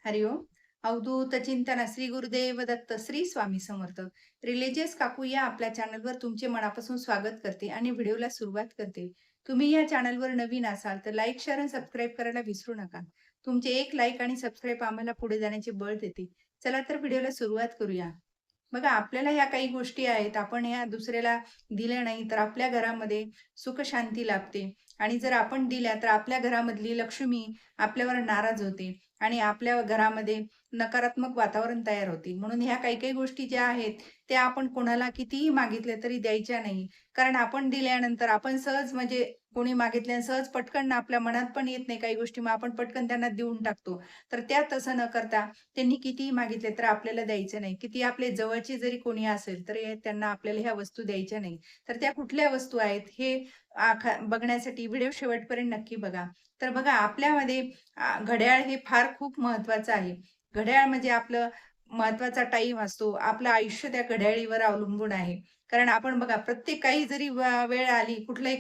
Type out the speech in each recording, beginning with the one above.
हरिओम. अवधूत चिंतन श्री गुरुदेव दत्त श्री स्वामी समर्थ. रिलिजियस काकू या आपल्या चॅनलवर तुमचे मनापासून स्वागत करते आणि व्हिडिओला सुरुवात करते. तुम्ही या चॅनलवर नवीन असाल तर लाईक, शेअर आणि सबस्क्राईब करायला विसरू नका. तुमचे एक लाईक आणि सबस्क्राईब आम्हाला पुढे जाण्याचे बळ देते. चला तर व्हिडिओला सुरुवात करूया. बघा, आपल्याला ह्या काही गोष्टी आहेत, आपण ह्या दुसऱ्याला दिल्या नाही तर आपल्या घरामध्ये सुख शांती लाभते. आणि जर आपण दिल्या तर आपल्या घरामधली लक्ष्मी आपल्यावर नाराज होते आणि आपल्या घरामध्ये नकारात्मक वातावरण तयार होते. म्हणून ह्या काही काही गोष्टी ज्या आहेत त्या आपण कोणाला कितीही मागितल्या तरी द्यायच्या नाही. कारण आपण दिल्यानंतर आपण सहज म्हणजे कोणी मागितल्या सहज पटकन आपल्या मनात पण येत नाही काही गोष्टी, मग आपण पटकन त्यांना देऊन टाकतो. तर त्या तसं न करता त्यांनी कितीही मागितले तर आपल्याला द्यायचं नाही. किती आपले जवळचे जरी कोणी असेल तरी त्यांना आपल्याला ह्या वस्तू द्यायच्या नाही. तर त्या कुठल्या वस्तू आहेत हे बघण्यासाठी व्हिडिओ शेवटपर्यंत नक्की बघा. तर बघा, आपल्यामध्ये घड्याळ हे फार खूप महत्वाचं आहे. घड्याळ म्हणजे आपलं महत्वाचा टाईम असतो. आपलं आयुष्य त्या घड्याळीवर अवलंबून आहे. कारण आपण बघा, प्रत्येक काही जरी वेळ आली, कुठलंही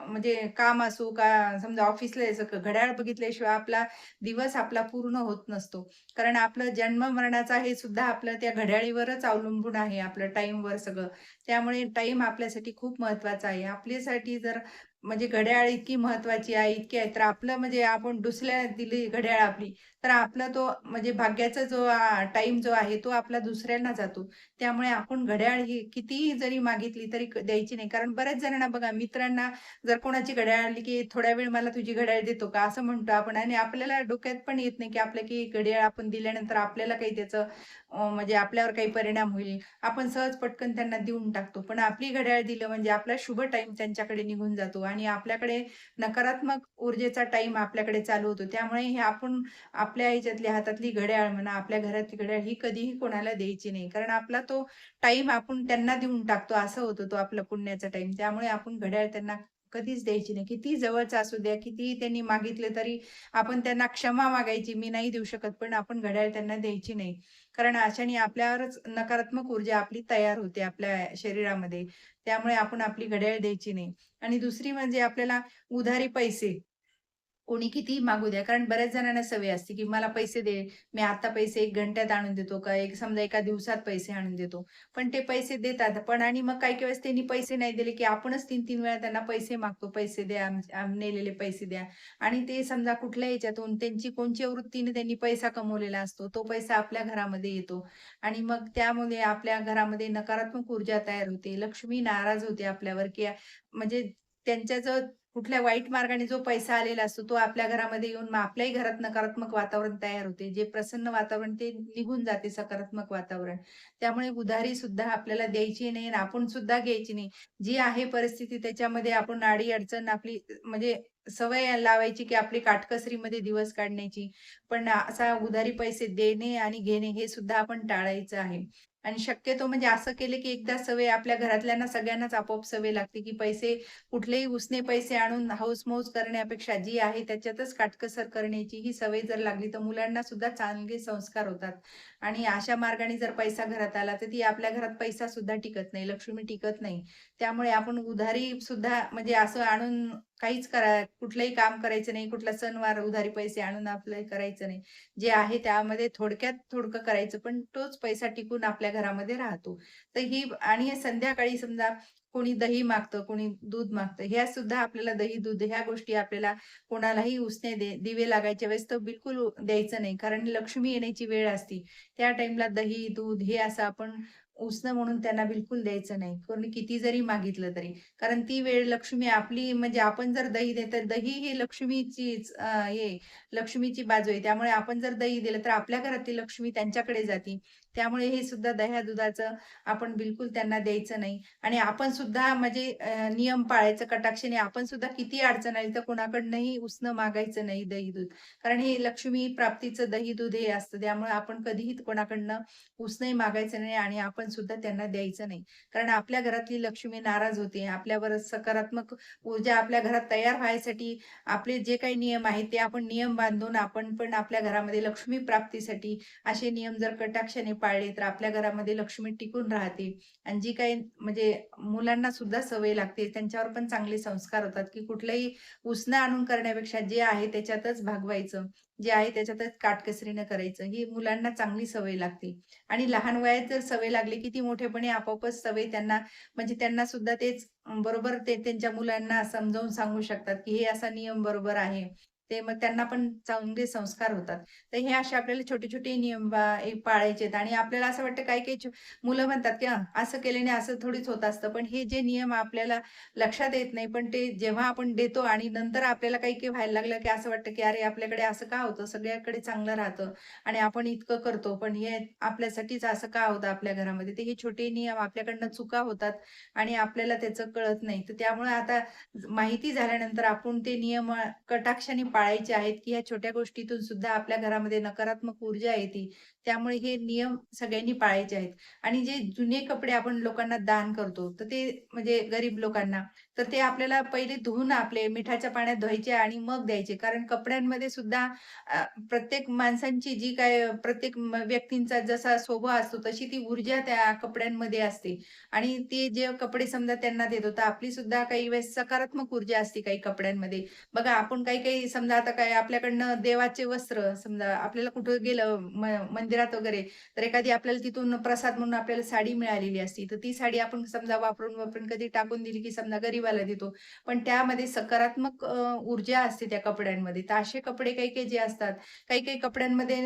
म्हणजे काम असो का समजा ऑफिसला जायचं, घड्याळ बघितल्याशिवाय आपला दिवस आपला पूर्ण होत नसतो. कारण आपलं जन्म मरणाचा हे सुद्धा आपलं त्या घड्याळीवरच अवलंबून आहे, आपलं टाईमवर सगळं. त्यामुळे टाईम आपल्यासाठी खूप महत्वाचा आहे. आपल्यासाठी जर म्हणजे घड्याळ इतकी महत्वाची आहे, इतकी आहे, तर आपलं म्हणजे आपण दुसऱ्याला दिली घड्याळ आपली, तर आपला तो म्हणजे भाग्याचा जो टाईम जो आहे, तो आपला दुसऱ्यांना जातो. त्यामुळे आपण घड्याळ ही कितीही जरी मागितली तरी द्यायची नाही. कारण बऱ्याच जणांना बघा, मित्रांना जर कोणाची घड्याळ आणली, की "थोड्या वेळ मला तुझी घड्याळ देतो का?" असं म्हणतो आपण आणि आपल्याला डोक्यात पण येत नाही, की आपल्या की घड्याळ आपण दिल्यानंतर आपल्याला काही त्याचं म्हणजे आपल्यावर काही परिणाम होईल. आपण सहज पटकन त्यांना देऊन टाकतो. पण आपली घड्याळ दिलं म्हणजे आपला शुभ टाईम त्यांच्याकडे निघून जातो आणि आपल्याकडे नकारात्मक ऊर्जेचा टाईम आपल्याकडे चालू होतो. त्यामुळे हे आपण आपल्या ह्याच्यातली हातातली घड्याळ म्हणा, आपल्या घरातली घड्याळ ही कधीही कोणाला द्यायची नाही. कारण आपला तो टाईम आपण त्यांना देऊन टाकतो, असं होतं तो आपला पुण्याचा टाईम. त्यामुळे आपण घड्याळ त्यांना कधीच द्यायची नाही. कितीही जवळचा असू द्या, कितीही त्यांनी मागितले तरी आपण त्यांना क्षमा मागायची, "मी नाही देऊ शकत." पण आपण घड्याळ त्यांना द्यायची नाही. कारण अशाने आपल्यावरच नकारात्मक ऊर्जा आपली तयार होते आपल्या शरीरामध्ये. त्यामुळे आपण आपली घड्याळ द्यायची नाही. आणि दुसरी म्हणजे आपल्याला उधारी पैसे कोणी कितीही मागू द्या. कारण बऱ्याच जणांना सवय असते, की मला पैसे दे, मी आता पैसे 1 घंट्यात आणून देतो का एक समजा एका दिवसात पैसे आणून देतो. पण ते पैसे देतात. पण आणि मग काही-काही वेळेस त्यांनी पैसे नाही दिले, की आपणच 3-3 वेळा त्यांना पैसे मागतो. पैसे द्या, नेलेले पैसे द्या. आणि ते समजा कुठल्या ह्याच्यातून त्यांची कोणच्या वृत्तीने त्यांनी पैसा कमवलेला असतो. तो पैसा आपल्या घरामध्ये येतो आणि मग त्यामुळे आपल्या घरामध्ये नकारात्मक ऊर्जा तयार होते. लक्ष्मी नाराज होते आपल्यावर, की म्हणजे त्यांच्या जो कुठल्या वाईट मार्गाने जो पैसा आलेला असतो, तो आपल्या घरामध्ये येऊन मग आपल्याही घरात नकारात्मक वातावरण तयार होते. जे प्रसन्न वातावरण ते निघून जाते सकारात्मक वातावरण. त्यामुळे उधारी सुद्धा आपल्याला द्यायची नाही आणि आपण सुद्धा घ्यायची नाही. जी आहे परिस्थिती त्याच्यामध्ये आपण अडी-अडचण आपली म्हणजे सवय लावायची, की आपली काटकसरीमध्ये दिवस काढण्याची. पण असा उधारी पैसे देणे आणि घेणे हे सुद्धा आपण टाळायचं आहे. आणि शक्यतो म्हणजे असं केलं, की एकदा सवय आपल्या घरातल्यांना सगळ्यांनाच आपोआप सवय लागते, की पैसे कुठलेही उसने पैसे आणून हौस-मौज करण्यापेक्षा जी आहे त्याच्यातच काटकसर करण्याची ही सवय जर लागली, तर मुलांना सुद्धा चांगले संस्कार होतात. आणि अशा मार्गाने जर पैसा घरात आला, तर ती आपल्या घरात पैसा सुद्धा टिकत नाही, लक्ष्मी टिकत नाही. त्यामुळे आपण उधारी सुद्धा म्हणजे असं आणून काहीच कुठलंही काम करायचं नाही, कुठला सणवार उधारी पैसे आणून आपलं करायचं नाही. जे आहे त्यामध्ये थोडक्यात थोडकं करायचं, पण तोच पैसा टिकून आपल्या घरामध्ये राहतो. तर ही आणि संध्याकाळी समजा कोणी दही मागतं, कोणी दूध मागतं. ह्या सुद्धा आपल्याला दही, दूध ह्या गोष्टी आपल्याला कोणालाही उसने दिवे लागायच्या वेळेस तर बिलकुल द्यायचं नाही. कारण लक्ष्मी येण्याची वेळ असते. त्या टाईमला दही, दूध हे असं आपण उसनं म्हणून त्यांना बिलकुल द्यायचं नाही. कोणी किती जरी मागितलं तरी. कारण ती वेळ लक्ष्मी आपली म्हणजे आपण जर दही देतो, दही ही लक्ष्मीचीच लक्ष्मीची बाजू आहे. त्यामुळे आपण जर दही दिलं तर आपल्या घरातली लक्ष्मी त्यांच्याकडे जाते. त्यामुळे हे सुद्धा दह्या-दुधाचं आपण बिलकुल त्यांना द्यायचं नाही. आणि आपण सुद्धा म्हणजे नियम पाळायचं कटाक्षाने. आपण सुद्धा किती अडचण आली तर कोणाकडनंही उसनं मागायचं नाही दही-दूध. कारण हे लक्ष्मी प्राप्तीचं दही-दूध हे असतं. त्यामुळे आपण कधीही कोणाकडनं उसनंही मागायचं नाही आणि आपण सुद्धा त्यांना द्यायचं नाही. कारण आपल्या घरातली लक्ष्मी नाराज होते. आपल्यावर सकारात्मक ऊर्जा आपल्या घरात तयार व्हायसाठी आपले जे काही नियम आहेत ते आपण नियम बांधून आपण पण आपल्या घरामध्ये लक्ष्मी प्राप्तीसाठी असे नियम जर कटाक्षाने पाळले तर आपल्या घरामध्ये लक्ष्मी टिकून राहते. आणि जी काही म्हणजे मुलांना सुद्धा सवय लागते, त्यांच्यावर पण चांगले संस्कार होतात, की कुठलंही उसनं आणून करण्यापेक्षा जे आहे त्याच्यातच भागवायचं. जे आहे त्याच्यातच काटकसरीनं करायचं. ही मुलांना चांगली सवय लागते आणि लहान वयात जर सवय लागली, की ती मोठेपणी आपोआपच सवय त्यांना म्हणजे त्यांना सुद्धा तेच बरोबर ते त्यांच्या मुलांना समजावून सांगू शकतात, की हे असा नियम बरोबर आहे. ते मग त्यांना पण चांगले संस्कार होतात. तर हे असे आपल्याला छोटे-छोटे नियम पाळायचे आहेत आणि आपल्याला असं वाटतं काही-काही मुलं म्हणतात, की असं केल्याने असं थोडीच होत असतं. पण हे जे नियम आपल्याला लक्षात येत नाही, पण ते जेव्हा आपण देतो आणि नंतर आपल्याला काही-काही व्हायला लागलं, की असं वाटतं, की अरे आपल्याकडे असं का होतं? सगळ्याकडे चांगलं राहतं आणि आपण इतकं करतो, पण हे आपल्यासाठीच असं का होतं आपल्या घरामध्ये? तर हे छोटे नियम आपल्याकडनं चुका होतात आणि आपल्याला त्याचं कळत नाही. तर त्यामुळे आता माहिती झाल्यानंतर आपण ते नियम कटाक्षाने पाळायचे आहेत, की ह्या छोट्या गोष्टीतून सुद्धा आपल्या घरामध्ये नकारात्मक ऊर्जा येते. त्यामुळे हे नियम सगळ्यांनी पाळायचे आहेत. आणि जे जुने कपडे आपण लोकांना दान करतो, तर ते म्हणजे गरीब लोकांना, तर ते आपल्याला पहिले धुवून आपले मिठाच्या पाण्यात धुवायचे आणि मग द्यायचे. कारण कपड्यांमध्ये सुद्धा प्रत्येक माणसांची जी काय प्रत्येक व्यक्तींचा जसा स्वभाव असतो, तशी ती ऊर्जा त्या कपड्यांमध्ये असते. आणि ते जे कपडे समजा त्यांना देतो, तर आपली सुद्धा काही वेळेस सकारात्मक ऊर्जा असते काही कपड्यांमध्ये. बघा आपण काही-काही समजा आता काय आपल्याकडनं देवाचे वस्त्र समजा आपल्याला कुठं गेलं मंदिरात वगैरे, तर एखादी आपल्याला तिथून प्रसाद म्हणून आपल्याला साडी मिळालेली असती. तर ती साडी आपण समजा वापरून कधी टाकून दिली, की समजा गरिबाला देतो. पण त्यामध्ये सकारात्मक ऊर्जा असते त्या कपड्यांमध्ये. तर असे कपडे काही-काही जे असतात, काही-काही कपड्यांमध्ये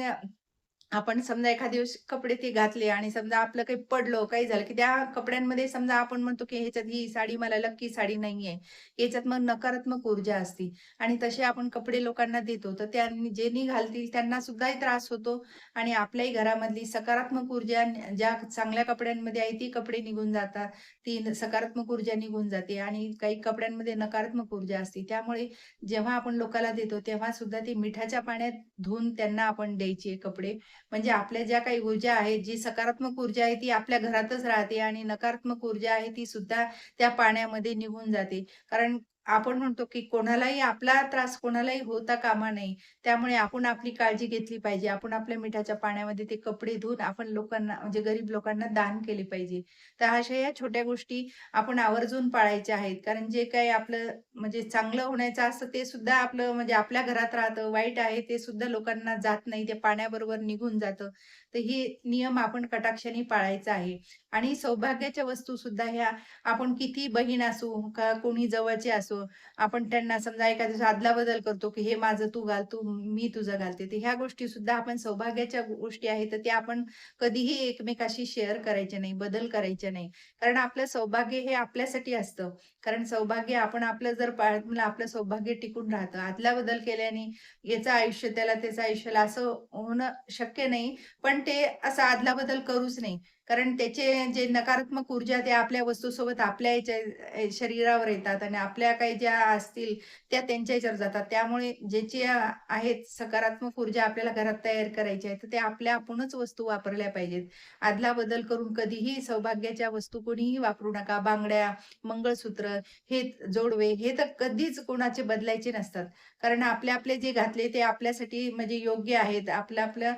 आपण समजा एखाद दिवस कपडे ते घातले आणि समजा आपलं काही पडलं, काही झालं, की त्या कपड्यांमध्ये समजा आपण म्हणतो, की ह्याच्यात ही साडी मला लक्की साडी नाहीये. याच्यात मग नकारात्मक ऊर्जा असते आणि तसे आपण कपडे लोकांना देतो. तर त्यांनी ज्यांनी घालतील त्यांना सुद्धाही त्रास होतो आणि आपल्याही घरामधली सकारात्मक ऊर्जा ज्या चांगल्या कपड्यांमध्ये आहे ती कपडे निघून जातात. ती सकारात्मक ऊर्जा निघून जाते आणि काही कपड्यांमध्ये नकारात्मक ऊर्जा असते. त्यामुळे जेव्हा आपण लोकाला देतो, तेव्हा सुद्धा ते मिठाच्या पाण्यात धुवून त्यांना आपण द्यायचे कपडे. म्हणजे आपल्या ज्या काही ऊर्जा आहेत, जी सकारात्मक ऊर्जा आहे ती आपल्या घरातच राहते आणि नकारात्मक ऊर्जा आहे ती सुद्धा त्या पाण्यामध्ये निघून जाते. कारण आपण म्हणतो, की कोणालाही आपला त्रास कोणालाही होता कामा नये. त्यामुळे आपण आपली काळजी घेतली पाहिजे. आपण आपल्या मिठाच्या पाण्यामध्ये ते कपडे धुवून आपण लोकांना म्हणजे गरीब लोकांना दान केले पाहिजे. तर अशा या छोट्या गोष्टी आपण आवर्जून पाळायच्या आहेत. कारण जे काही आपलं म्हणजे चांगलं होण्याचं असतं ते सुद्धा आपलं म्हणजे आपल्या घरात राहतं. वाईट आहे ते सुद्धा लोकांना जात नाही. ते पाण्याबरोबर निघून जातं. तर हे नियम आपण कटाक्षाने पाळायचा आहे. आणि सौभाग्याच्या वस्तू सुद्धा ह्या आपण किती बहीण असू का कोणी जवळचे असो, आपण त्यांना समजा एखाद्या अदला-बदल करतो, की "हे माझं तू घाल, मी तुझं घालते." तर ह्या गोष्टी सुद्धा आपण सौभाग्याच्या गोष्टी आहेत, तर त्या आपण कधीही एकमेकाशी शेअर करायचे नाही, बदल करायचे नाही. कारण आपलं सौभाग्य हे आपल्यासाठी असतं. कारण सौभाग्य आपण आपलं जर पाळलं आपलं सौभाग्य टिकून राहतं. अदला-बदल केल्याने याचं आयुष्य त्याला, त्याचं आयुष्याला असं होणं शक्य नाही. पण ते असं अदला-बदल करूच नाही. कारण त्याचे जे नकारात्मक ऊर्जा त्या आपल्या वस्तूसोबत आपल्या शरीरावर येतात आणि आपल्या काही ज्या असतील त्या त्यांच्या ह्याच्यावर जातात. त्यामुळे ज्याची आहेत सकारात्मक ऊर्जा आपल्याला घरात तयार करायची आहे, तर ते आपल्या आपणच वस्तू वापरल्या पाहिजेत. अदला-बदल करून कधीही सौभाग्याच्या वस्तू कोणीही वापरू नका. बांगड्या, मंगळसूत्र, हे जोडवे हे तर कधीच कोणाचे बदलायचे नसतात. कारण आपले जे घातले ते आपल्यासाठी म्हणजे योग्य आहेत. आपलं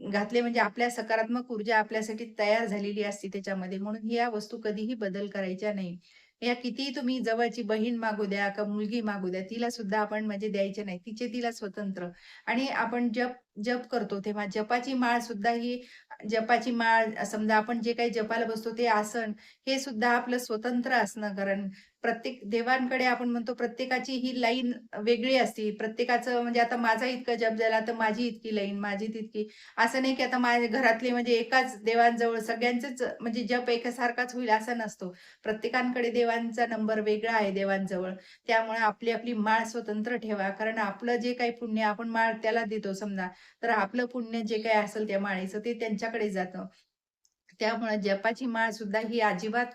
घातले म्हणजे आपल्या सकारात्मक ऊर्जा आपल्यासाठी तयार झालेली असते त्याच्यामध्ये. म्हणून ह्या वस्तू कधीही बदल करायच्या नाही. या कितीही तुम्ही जवळची बहीण मागू द्या का मुलगी मागू द्या, तिला सुद्धा आपण म्हणजे द्यायचे नाही. तिचे तिला स्वतंत्र. आणि आपण जप जप करतो तेव्हा जपाची माळ सुद्धा ही जपाची माळ समजा आपण जे काही जपाला बसतो ते आसन हे सुद्धा आपलं स्वतंत्र असणं. कारण प्रत्येक देवांकडे आपण म्हणतो प्रत्येकाची ही लाईन वेगळी असते. प्रत्येकाचं म्हणजे आता माझा इतका जप झाला तर माझी इतकी लाईन, माझी तितकी असं नाही की आता माझ्या घरातले म्हणजे एकाच देवांजवळ सगळ्यांचेच म्हणजे जप एकसारखाच होईल असा नसतो. प्रत्येकाकडे देवांचा नंबर वेगळा आहे देवांजवळ. त्यामुळे आपली आपली माळ स्वतंत्र ठेवा. कारण आपलं जे काही पुण्य आपण माळ त्याला देतो समजा, तर आपलं पुण्य जे काही असेल त्या माळेचं ते त्यांच्याकडे जातं. त्यामुळे जपाची माळ सुद्धा ही अजिबात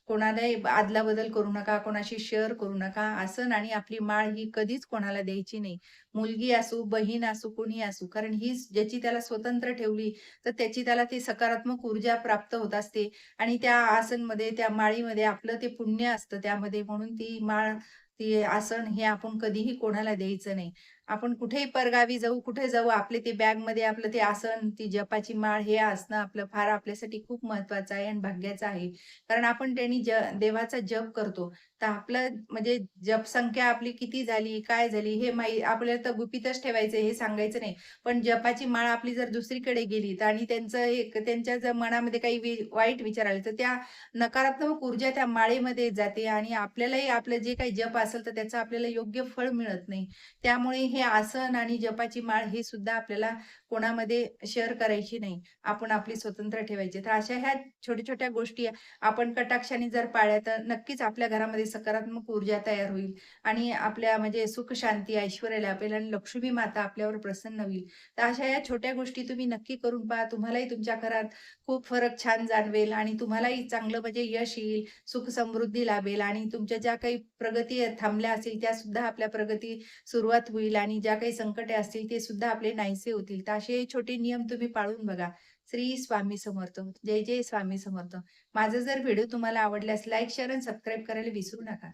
कोणालाही अदला-बदल करू नका, कोणाशी शेअर करू नका. आसन आणि आपली माळ ही कधीच कोणाला द्यायची नाही. मुलगी असू, बहीण असू, कोणी असू. कारण ही ज्याची त्याला स्वतंत्र ठेवली, तर त्याची त्याला ती सकारात्मक ऊर्जा प्राप्त होत असते आणि त्या आसनमध्ये, त्या माळीमध्ये आपलं ते पुण्य असतं त्यामध्ये. म्हणून ती माळ, ती आसन हे आपण कधीही कोणाला द्यायचं नाही. आपण कुठेही परगावी जाऊ, कुठे जाऊ, आपले ते बॅगमध्ये आपलं ते आसन, ती जपाची माळ हे असणं आपलं फार आपल्यासाठी खूप महत्वाचं आहे आणि भाग्याचं आहे. कारण आपण त्यांनी देवाचा जप करतो. तर आपलं म्हणजे जपसंख्या आपली किती झाली, काय झाली हे आपल्याला तर गुपितच ठेवायचं हे सांगायचं नाही. पण जपाची माळ आपली जर दुसरीकडे गेली तर आणि त्यांच्या जर मनामध्ये काही वाईट विचार आले, तर त्या नकारात्मक ऊर्जा त्या माळेमध्ये जाते आणि आपल्यालाही आपलं जे काही जप असेल, तर त्याचं आपल्याला योग्य फळ मिळत नाही. त्यामुळे हे आसन आणि जपाची माळ हे सुद्धा आपल्याला कोणामध्ये शेअर करायची नाही. आपण आपली स्वतंत्र ठेवायची. तर अशा ह्या छोट्या-छोट्या गोष्टी आपण कटाक्षाने जर पाळल्या, तर नक्कीच आपल्या घरामध्ये सकारात्मक ऊर्जा तयार होईल आणि आपल्या म्हणजे सुख, शांती, ऐश्वर्य लाभेल आणि लक्ष्मी माता आपल्यावर प्रसन्न होईल. तर अशा या छोट्या गोष्टी तुम्ही नक्की करून पहा. तुम्हालाही तुमच्या घरात खूप फरक छान जाणवेल आणि तुम्हालाही चांगलं म्हणजे यश येईल, सुख समृद्धी लाभेल आणि तुमच्या ज्या काही प्रगती थांबल्या असतील, त्यासुद्धा आपल्या प्रगती सुरुवात होईल आणि ज्या काही संकटे असतील, ते सुद्धा आपले नाहीसे होतील. तर असे छोटे नियम तुम्ही पाळून बघा. श्री स्वामी समर्थ. जय जय स्वामी समर्थ. माझा जर व्हिडिओ तुम्हाला आवडल्यास लाईक, शेअर आणि सबस्क्राईब करायला विसरू नका.